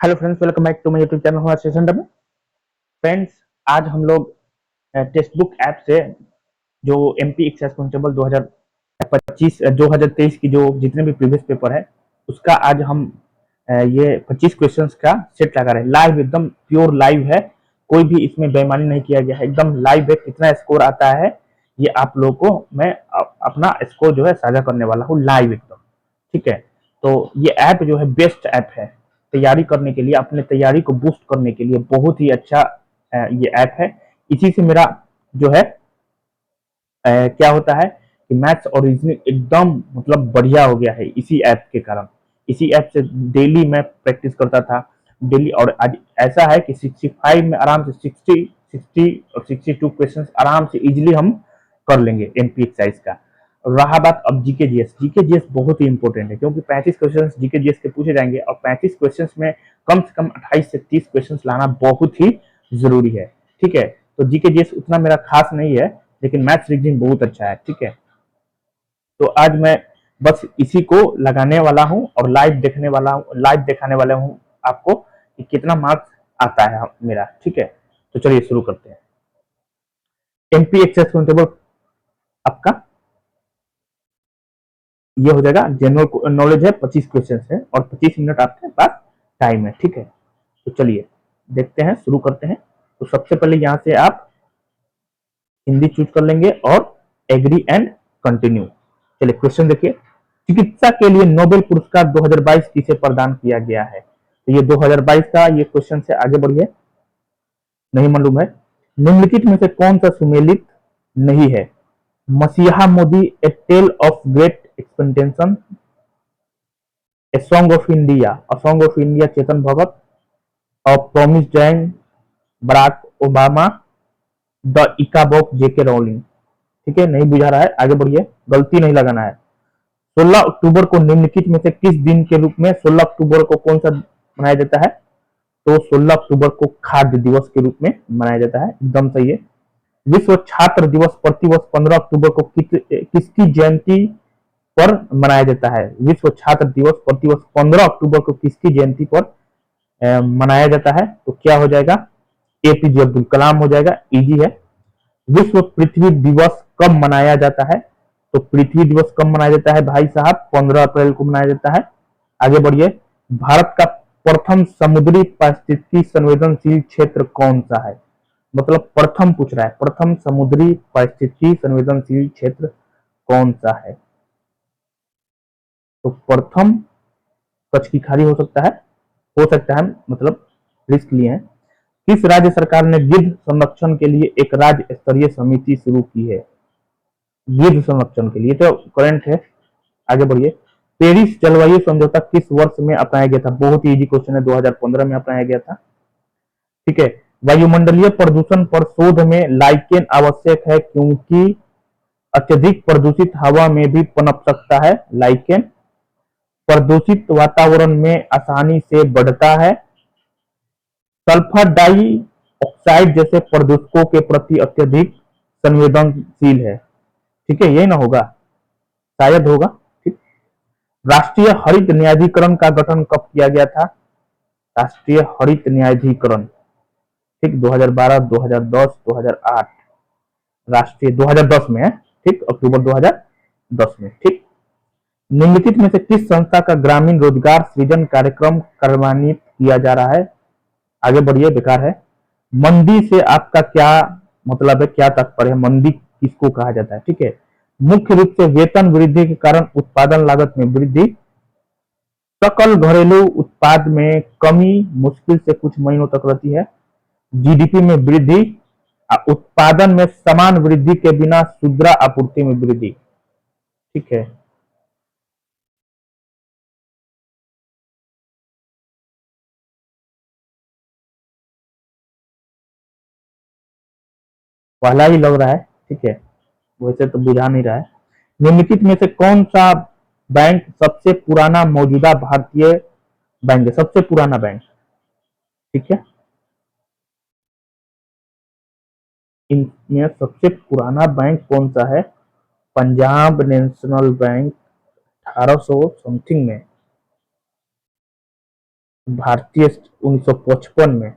Hello friends, welcome back to my YouTube channel हमारा session में। Friends, आज हम लोग टेक्स्ट बुक ऐप से जो एमपी एक्साइज कांस्टेबल 2025 2023 की जो जितने भी प्रीवियस पेपर है उसका आज हम ये 25 क्वेश्चंस का सेट लगा रहे हैं। लाइव, एकदम प्योर लाइव है, कोई भी इसमें बेईमानी नहीं किया गया है, एकदम लाइव है। कितना स्कोर आता है ये आप लोगों को मैं अपना स्कोर जो है साझा करने वाला हूँ लाइव एकदम। ठीक है, तो ये ऐप जो है बेस्ट ऐप है तैयारी करने के लिए, अपने तैयारी को बूस्ट करने के लिए बहुत ही अच्छा ये ऐप है। इसी से मेरा जो है क्या होता है कि मैथ्स और रीजनिंग एकदम मतलब बढ़िया हो गया है इसी ऐप के कारण। इसी ऐप से डेली मैं प्रैक्टिस करता था डेली, और आज ऐसा है कि 65 में आराम से 60 और 62 क्वेश्चंस आराम से इजीली हम कर लेंगे एमपी एक्सरसाइज का। रहा बात अब जीके जीएस, जीके जीएस बहुत ही इंपॉर्टेंट है क्योंकि 35 क्वेश्चन जीके जीएस के पूछे जाएंगे और 35 क्वेश्चन में कम से कम 28 से 30 क्वेश्चन लाना बहुत ही जरूरी है। ठीक है, तो जीके जीएस उतना मेरा खास नहीं है, लेकिन मैथ्स रीजनिंग बहुत अच्छा है। ठीक है, तो आज मैं बस इसी को लगाने वाला हूँ और लाइव देखने वाला हूँ, लाइव दिखाने वाला हूँ आपको कि कितना मार्क्स आता है मेरा। ठीक है, तो चलिए शुरू करते हैं। एमपी एक्सेस काउंटेबल आपका ये हो जाएगा, जनरल नॉलेज है, 25 क्वेश्चन है और 25 मिनट आपके पास टाइम है। ठीक है, तो चलिए देखते हैं, शुरू करते हैं। तो सबसे पहले यहाँ से आप हिंदी चूज कर लेंगे और एग्री एंड कंटिन्यू। चलिए क्वेश्चन देखिए। चिकित्सा के लिए नोबेल पुरस्कार 2022 किसे प्रदान किया गया है? तो ये 2022 का ये क्वेश्चन से आगे बढ़िए। नहीं मालूम है। निम्नलिखित में से कौन सा सुमेलित नहीं है? मसीहा Modi, a tale of great expectation, a song of India, a song of India Chetan Bhagat, a promise जैंग Barack Obama, the Ickabog of J K Rowling. ठीक है, नहीं बुझा रहा है, आगे बढ़िए, गलती नहीं लगाना है। 16 अक्टूबर को निम्नलिखित में से किस दिन के रूप में 16 अक्टूबर को कौन सा मनाया जाता है? तो 16 अक्टूबर को खाद्य दिवस के रूप में मनाया जाता है, एकदम सही है। विश्व छात्र दिवस प्रतिवर्ष 15 अक्टूबर को किसकी जयंती पर मनाया जाता है? विश्व छात्र दिवस प्रतिवर्ष 15 अक्टूबर को किसकी जयंती पर मनाया जाता है? तो क्या हो जाएगा? एपीजे अब्दुल कलाम हो जाएगा, इजी है। विश्व पृथ्वी दिवस कब मनाया जाता है? तो पृथ्वी दिवस कब मनाया जाता है भाई साहब? 15 अप्रैल को मनाया जाता है। आगे बढ़िए। भारत का प्रथम समुद्री पारिस्थितिकी संवेदनशील क्षेत्र कौन सा है? मतलब प्रथम पूछ रहा है, प्रथम समुद्री पारिस्थितिकी संवेदनशील क्षेत्र कौन सा है? तो प्रथम कच्छ की खाड़ी हो सकता है, मतलब रिस्क लिए हैं। किस राज्य सरकार ने गिद्ध संरक्षण के लिए एक राज्य स्तरीय समिति शुरू की है? गिद्ध संरक्षण के लिए, तो करंट है। आगे बढ़िए। पेरिस जलवायु समझौता किस वर्ष में अपनाया गया था? बहुत ही इजी क्वेश्चन है, 2015 में अपनाया गया था। ठीक है। वायुमंडलीय प्रदूषण पर शोध में लाइकेन आवश्यक है क्योंकि अत्यधिक प्रदूषित हवा में भी पनप सकता है लाइकेन। प्रदूषित वातावरण में आसानी से बढ़ता है। सल्फर डाई ऑक्साइड जैसे प्रदूषकों के प्रति अत्यधिक संवेदनशील है। ठीक है, यही ना होगा, शायद होगा। ठीक। राष्ट्रीय हरित न्यायाधिकरण का गठन कब किया गया था? राष्ट्रीय हरित न्यायाधिकरण, ठीक, 2012, 2010, 2008। राष्ट्रीय 2010 में है, ठीक, अक्टूबर 2010 में। ठीक। निम्नलिखित में से किस संस्था का ग्रामीण रोजगार सृजन कार्यक्रम कार्यान्वित किया जा रहा है? आगे बढ़िए, बेकार है। मंदी से आपका क्या मतलब है, क्या तात्पर्य है? मंदी किसको कहा जाता है? ठीक है। मुख्य रूप से वेतन वृद्धि के कारण उत्पादन लागत में वृद्धि, सकल घरेलू उत्पाद में कमी मुश्किल से कुछ महीनों तक रहती है, जीडीपी में वृद्धि, उत्पादन में समान वृद्धि के बिना खुदरा आपूर्ति में वृद्धि। ठीक है, पहला ही लग रहा है। ठीक है, वैसे तो बुझा नहीं रहा है। निम्नलिखित में से कौन सा बैंक सबसे पुराना मौजूदा भारतीय बैंक है? सबसे पुराना बैंक। ठीक है, इनमें सबसे पुराना बैंक कौन सा है? पंजाब नेशनल बैंक, 1800 समथिंग में भारतीय 1955 में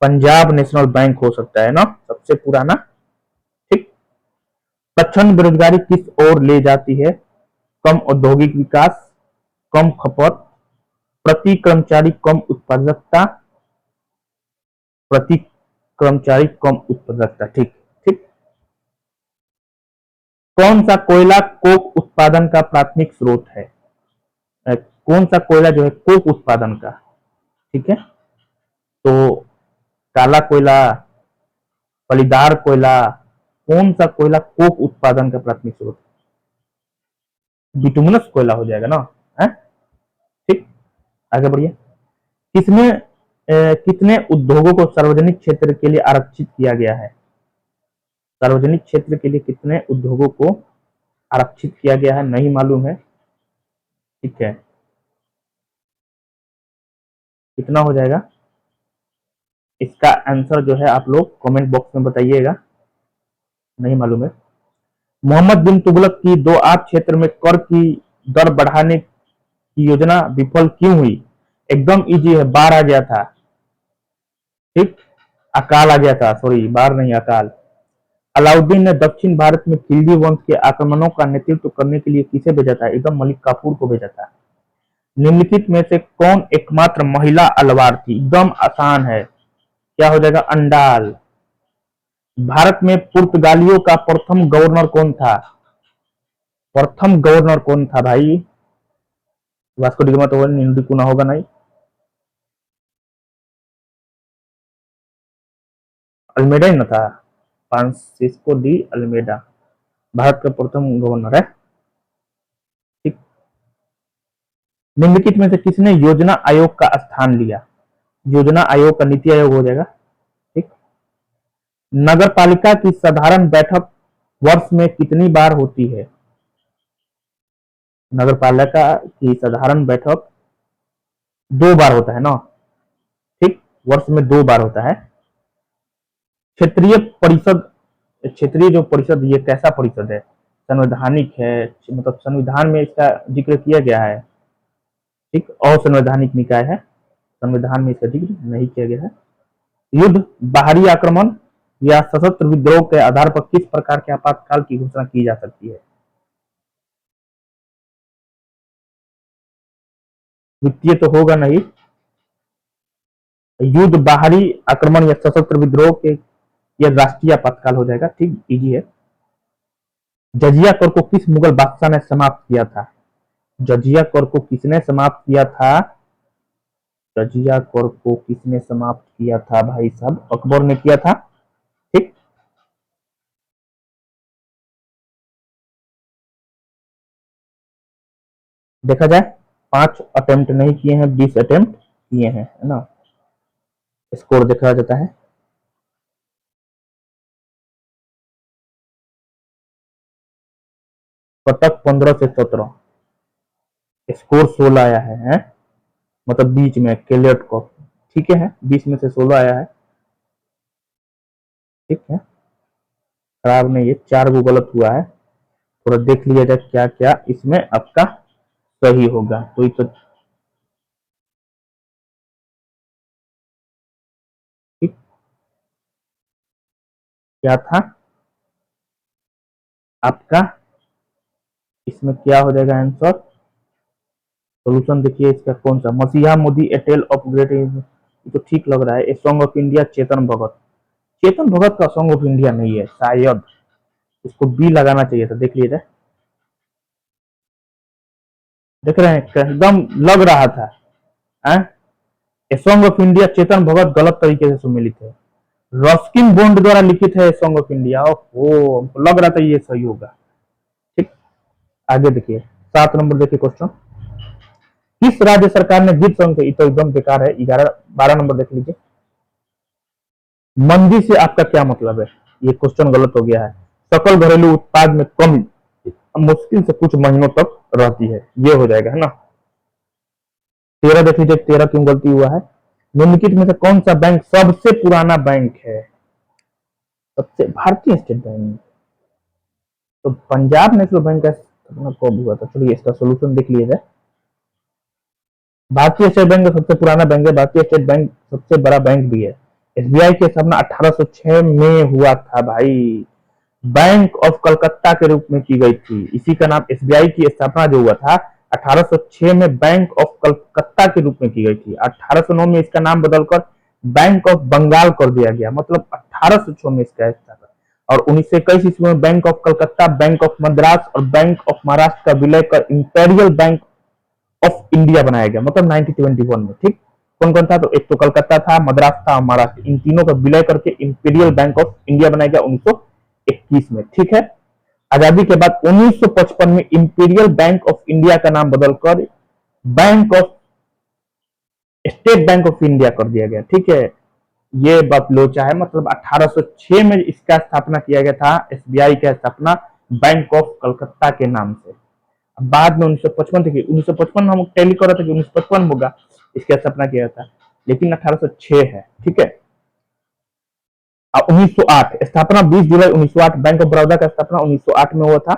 पंजाब नेशनल बैंक हो सकता है ना सबसे पुराना। ठीक। प्रचंड बेरोजगारी किस ओर ले जाती है? कम औद्योगिक विकास, कम खपत, प्रति कर्मचारी कम उत्पादकता, प्रति कर्मचारी कम उत्पादकता। ठीक। ठीक। कौन सा कोयला कोक उत्पादन का प्राथमिक स्रोत है? कौन सा कोयला जो है कोक उत्पादन का। ठीक है। तो काला कोयला, पलीदार कोयला, कौन सा कोयला कोक उत्पादन का प्राथमिक स्रोत? बिटुमिनस कोयला हो जाएगा ना है। ठीक। आगे बढ़िए। किसने कितने उद्योगों को सार्वजनिक क्षेत्र के लिए आरक्षित किया गया है? सार्वजनिक क्षेत्र के लिए कितने उद्योगों को आरक्षित किया गया है? नहीं मालूम है। ठीक है। कितना हो जाएगा? इसका आंसर जो है आप लोग कमेंट बॉक्स में बताइएगा। नहीं मालूम है। मोहम्मद बिन तुगलक की दो आब क्षेत्र में कर की दर बढ़ाने की योजना विफल क्यों हुई? एकदम इजी है, बाढ़ आ गया था। ठीक। अकाल आ गया था, सॉरी बाढ़ नहीं अकाल। अलाउद्दीन ने दक्षिण भारत में खिलजी वंश के आक्रमणों का नेतृत्व करने के लिए किसे भेजा था? एकदम मलिक काफूर को भेजा था। निम्नलिखित में से कौन एकमात्र महिला अलवार थी? एकदम आसान है, क्या हो जाएगा? अंडाल। भारत में पुर्तगालियों का प्रथम गवर्नर कौन था? प्रथम गवर्नर कौन था भाई? वास्को डिगामा तो निंदुकुना होगा नहीं। अल्मेडा ही न था, फ्रांसिस्को डी अल्मेडा भारत का प्रथम गवर्नर है। ठीक। निम्नलिखित में से किसने योजना आयोग का स्थान लिया? योजना आयोग का नीति आयोग हो जाएगा। ठीक। नगर पालिका की साधारण बैठक वर्ष में कितनी बार होती है? नगर पालिका की साधारण बैठक 2 बार होता है ना। ठीक। वर्ष में 2 बार होता है। क्षेत्रीय परिषद, क्षेत्रीय जो परिषद ये कैसा परिषद है? संवैधानिक है, मतलब संविधान में इसका जिक्र किया गया है। ठीक। असंवैधानिक निकाय है, संविधान में इसका जिक्र नहीं किया गया है। युद्ध, बाहरी आक्रमण या सशस्त्र विद्रोह के आधार पर किस प्रकार के आपातकाल की घोषणा की जा सकती है? वित्तीय तो होगा नहीं। युद्ध, बाहरी आक्रमण या सशस्त्र विद्रोह के, यह राष्ट्रीय आपातकाल हो जाएगा। ठीक, इजी है। जजिया कर को किस मुगल बादशाह ने समाप्त किया था? जजिया कर को किसने समाप्त किया था? जजिया कर को किसने समाप्त किया था भाई साहब? अकबर ने किया था। ठीक। देखा जाए 5 अटेम्प्ट नहीं किए हैं, 20 अटेम्प्ट किए हैं, है ना। स्कोर देखा जाता है। कटक 15 से 17, स्कोर 16 आया है? मतलब बीच में केलियट को। ठीक है, 20 में से 16 आया है। ठीक है, खराब नहीं है, 4 गो गलत हुआ है। थोड़ा देख लिया जाए क्या क्या इसमें आपका सही होगा। तो ये तो ठीक, क्या था आपका? इसमें क्या हो जाएगा आंसर? सोल्यूशन देखिए इसका कौन सा? मसीहा मोदी एटेल अपग्रेड, तो ठीक लग रहा है। ए सॉन्ग ऑफ इंडिया चेतन भगत। चेतन भगत का सॉन्ग ऑफ इंडिया नहीं है शायद, इसको बी लगाना चाहिए था। देख लीजिए, देख रहे हैं एकदम लग रहा था। ए सॉन्ग ऑफ इंडिया चेतन भगत गलत तरीके से सुमेलित है। रस्किन बॉन्ड द्वारा लिखित है सॉन्ग ऑफ इंडिया। ओहो, हमको लग रहा था ये सही होगा। ठीक। आगे देखिए 7 नंबर देखिए क्वेश्चन। किस राज्य सरकार ने गीत सॉन्ग ये तो एकदम बेकार है। 12 नंबर देख लीजिए। मंदी से आपका क्या मतलब है? ये क्वेश्चन गलत हो गया है। सकल घरेलू उत्पाद में कमी मुश्किल से कुछ महीनों तक रहती है, ये हो जाएगा, है ना। 13 देख लीजिए, 13 क्यों गलती हुआ है? निम्नलिखित में से कौन सा बैंक सबसे पुराना बैंक है? सबसे, भारतीय स्टेट बैंक। तो पंजाब नेशनल बैंक का स्थापना कब हुआ था? चलिए इसका सोल्यूशन देख लिया जाए। भारतीय स्टेट बैंक सबसे पुराना बैंक है, भारतीय स्टेट बैंक सबसे बड़ा बैंक भी है। एसबीआई की स्थापना 1806 में हुआ था भाई, बैंक ऑफ कलकत्ता के रूप में की गई थी। इसी का नाम एसबीआई की स्थापना जो हुआ था 1806 में बैंक ऑफ कलकत्ता के रूप में की गई थी। 1809 में इसका नाम बदलकर बैंक ऑफ बंगाल कर दिया गया, मतलब 1806 में इसका स्थापना। और 1921 ईस्वी में bank of Calcutta, bank of Madras और बैंक ऑफ महाराष्ट्र का विलय कर इंपेरियल बैंक ऑफ इंडिया बनाया गया, मतलब 1921 में। ठीक, कौन कौन था? तो एक तो कलकत्ता था, मद्रास था और महाराष्ट्र, इन तीनों का विलय करके इंपीरियल बैंक ऑफ इंडिया बनाया गया 1921 में। ठीक है, आजादी के बाद 1955 में इंपीरियल बैंक ऑफ इंडिया का नाम बदलकर bank of state bank of India कर दिया गया। ठीक है, ये बात लोचा है, मतलब 1806 में इसका स्थापना किया गया था, एसबीआई का स्थापना बैंक ऑफ कलकत्ता के नाम से। बाद में 1955 देखिए, 1955 हम टैली कर रहे थे कि 1955 होगा, इसका स्थापना किया था, लेकिन 1806 है। ठीक है, 1908 स्थापना 20 जुलाई 1908, बैंक ऑफ बड़ौदा का स्थापना 1908 में हुआ था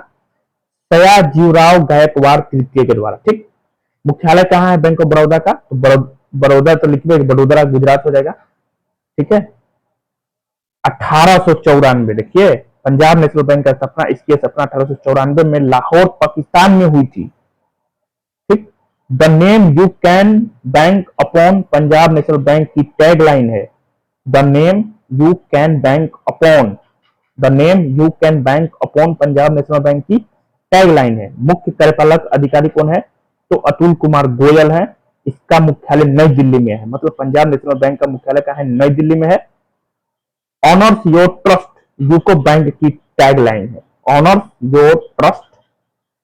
सयाजीराव गायकवाड़ तृतीय के द्वारा। ठीक, मुख्यालय कहाँ है बैंक ऑफ बड़ौदा का? तो बड़ौदा तो लिखिए, बड़ोदरा गुजरात हो जाएगा। ठीक है, 1894 देखिए पंजाब नेशनल बैंक का स्थापना, इसकी स्थापना 1894 में लाहौर पाकिस्तान में हुई थी। ठीक, the name you can bank upon Punjab national bank की टैग लाइन है, the name you can bank upon, the name you can bank upon Punjab national bank की टैग लाइन है। मुख्य कार्यपालक अधिकारी कौन है? तो अतुल कुमार गोयल है। इसका मुख्यालय नई दिल्ली में है, मतलब पंजाब नेशनल बैंक का मुख्यालय कहाँ है? नई दिल्ली में है। Honours your trust UCO bank की टैगलाइन है, ऑनर्स योर ट्रस्ट,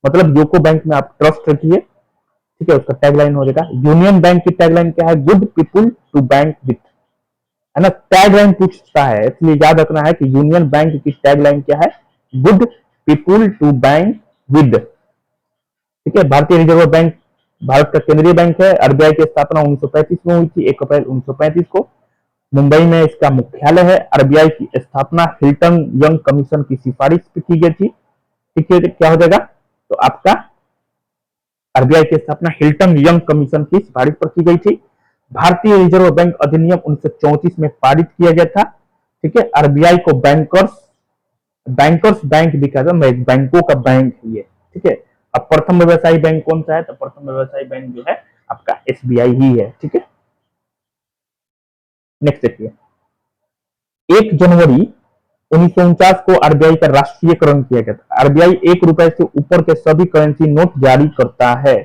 मतलब यूको बैंक में आप ट्रस्ट रखिए। ठीक है, उसका टैगलाइन हो जाएगा। यूनियन बैंक की टैगलाइन क्या है? Good people to bank with, है ना, टैगलाइन पूछता है, इसलिए याद रखना है कि यूनियन बैंक की टैगलाइन क्या है? Good people to bank with. ठीक है, भारतीय रिजर्व बैंक भारत का केंद्रीय बैंक है। आरबीआई की स्थापना 1935 में हुई थी, 1 अप्रैल 1935 को। मुंबई में इसका मुख्यालय है। आरबीआई की स्थापना हिल्टन यंग कमीशन की सिफारिश पे की गई थी। ठीक है, क्या हो जाएगा? तो आपका आरबीआई की स्थापना हिल्टन यंग कमीशन की सिफारिश पर की गई थी। भारतीय रिजर्व बैंक अधिनियम 1934 में पारित किया गया था। ठीक है, आरबीआई को बैंकर्स बैंकर्स बैंक भी कहता है, बैंकों का बैंक ही है। ठीक है, अब प्रथम व्यवसायी बैंक कौन सा है? तो प्रथम व्यवसायी बैंक जो है आपका एसबीआई ही है। ठीक है, नेक्स्ट देखिए, 1 जनवरी 1949 को आरबीआई का राष्ट्रीयकरण किया गया था। आरबीआई 1 रुपए से ऊपर के सभी करेंसी नोट जारी करता है।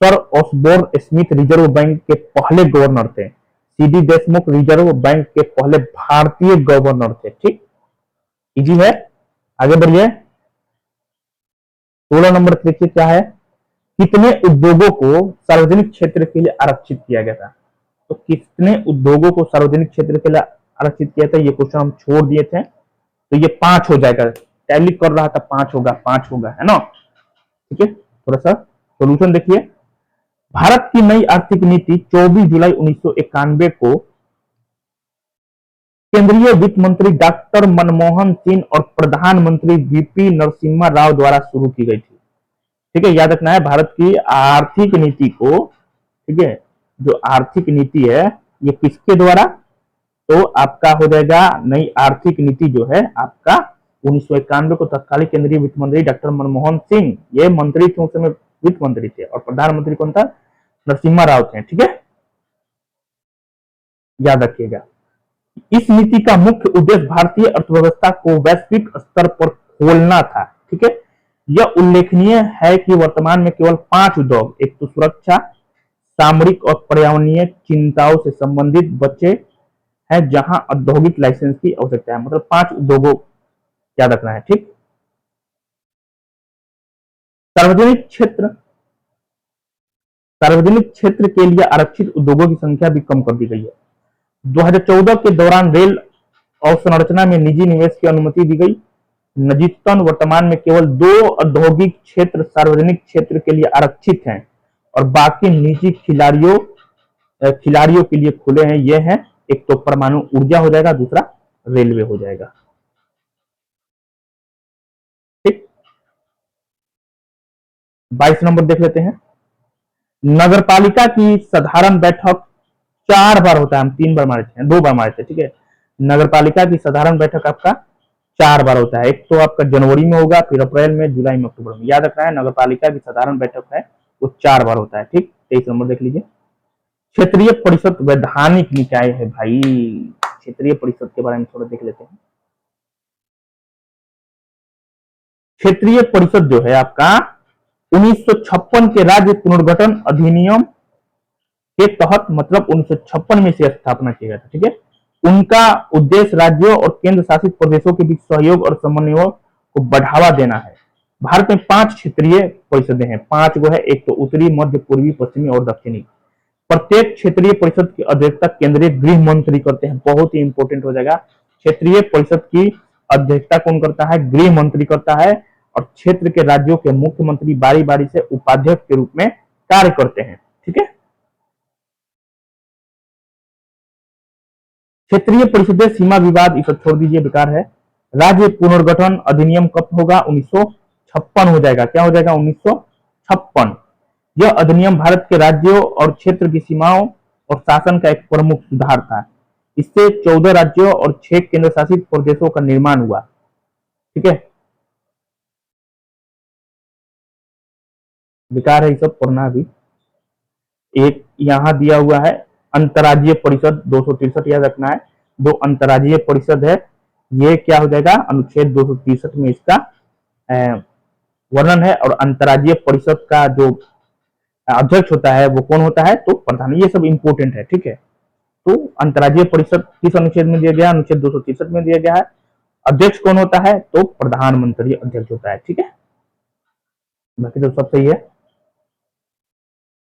Sir Osborne Smith reserve bank के पहले गवर्नर थे। सीडी देशमुख रिजर्व बैंक के पहले भारतीय गवर्नर थे। ठीक, इजी है, आगे बढ़िए। 16 नंबर देखिए क्या है, कितने उद्योगों को सार्वजनिक क्षेत्र के लिए आरक्षित किया गया था? तो कितने उद्योगों को सार्वजनिक क्षेत्र के लिए आरक्षित किया था? ये क्वेश्चन हम छोड़ दिए थे, तो ये 5 हो जाएगा। टैली कर रहा था, 5 होगा, 5 होगा, है ना। ठीक है, थोड़ा सा सोल्यूशन देखिए। भारत की नई आर्थिक नीति 24 जुलाई 1991 को केंद्रीय वित्त मंत्री डॉक्टर मनमोहन सिंह और प्रधानमंत्री वीपी नरसिम्हा राव द्वारा शुरू की गई थी। ठीक है, याद रखना है, भारत की आर्थिक नीति को, ठीक है, जो आर्थिक नीति है ये किसके द्वारा? तो आपका हो जाएगा नई आर्थिक नीति जो है आपका 1991 को तत्कालीन केंद्रीय वित्त मंत्री डॉक्टर मनमोहन सिंह, ये मंत्री थे, उस समय वित्त मंत्री थे, और प्रधानमंत्री कौन था? नरसिम्हा राव थे। ठीक है, याद रखिएगा। इस नीति का मुख्य उद्देश्य भारतीय अर्थव्यवस्था को वैश्विक स्तर पर खोलना था। ठीक है, यह उल्लेखनीय है कि वर्तमान में केवल 5 उद्योग, एक तो सुरक्षा, सामरिक और पर्यावरणीय चिंताओं से संबंधित बचे हैं जहां औद्योगिक लाइसेंस की आवश्यकता है, मतलब 5 उद्योगों याद रखना है। ठीक, सार्वजनिक क्षेत्र सार्वजनिक क्षेत्र के लिए आरक्षित उद्योगों की संख्या भी कम कर दी गई है। 2014 के दौरान रेल अवसंरचना में निजी निवेश की अनुमति दी गई। नजीतन वर्तमान में केवल 2 औद्योगिक क्षेत्र सार्वजनिक क्षेत्र के लिए आरक्षित हैं और बाकी निजी खिलाड़ियों के लिए खुले हैं। ये हैं, एक तो परमाणु ऊर्जा हो जाएगा, दूसरा रेलवे हो जाएगा। ठीक, 22 नंबर देख लेते हैं। नगरपालिका की साधारण बैठक 4 बार होता है, हम 3 बार मारे थे, 2 बार मारे थे, ठीक है। नगरपालिका की साधारण बैठक आपका 4 बार होता है, एक तो आपका जनवरी में होगा, फिर अप्रैल में, जुलाई में, अक्टूबर में। याद रखना है, नगरपालिका की साधारण बैठक है वो 4 बार होता है, ठीक। 23 नंबर देख लीजिए। क्षेत्रीय परिषद वैधानिक निकाय है भाई। क्षेत्रीय परिषद के बारे में थोड़ा देख लेते हैं। क्षेत्रीय परिषद जो है आपका 1956 के राज्य पुनर्गठन अधिनियम के तहत, मतलब 1956 में से स्थापना किया गया था, ठीक है। उनका उद्देश्य राज्यों और केंद्र शासित प्रदेशों के बीच सहयोग और समन्वय को बढ़ावा देना है। भारत में 5 क्षेत्रीय परिषदें हैं, 5 गो है, एक तो उत्तरी, मध्य, पूर्वी, पश्चिमी और दक्षिणी। प्रत्येक क्षेत्रीय परिषद की अध्यक्षता केंद्रीय गृह मंत्री करते हैं। बहुत ही इंपॉर्टेंट हो जाएगा, क्षेत्रीय परिषद की अध्यक्षता कौन करता है? गृह मंत्री करता है। और क्षेत्र के राज्यों के मुख्यमंत्री बारी बारी से उपाध्यक्ष के रूप में कार्य करते हैं, ठीक है। क्षेत्रीय परिषदें सीमा विवाद इसे छोड़ दीजिए, बेकार है। राज्य पुनर्गठन अधिनियम कब होगा? 1956 हो जाएगा। क्या हो जाएगा? 1956। यह अधिनियम भारत के राज्यों और क्षेत्र की सीमाओं और शासन का एक प्रमुख सुधार था। इससे 14 राज्यों और 6 केंद्र शासित प्रदेशों का निर्माण हुआ, ठीक है। बेकार है ये सब पढ़ना अभी। एक यहाँ दिया हुआ है अंतर्राज्यीय परिषद 263, याद रखना है। जो अंतर्राज्यीय परिषद है ये क्या हो जाएगा? अनुच्छेद 263 में इसका वर्णन है। और अंतर्राज्यीय परिषद का जो अध्यक्ष होता है वो कौन होता है? तो प्रधान। ये सब इंपोर्टेंट है, ठीक है। तो अंतर्राज्यीय परिषद किस अनुच्छेद में दिया गया? अनुच्छेद 263 में दिया गया है। अध्यक्ष कौन होता है? तो प्रधानमंत्री अध्यक्ष होता है, ठीक है। बाकी तो सब सही है।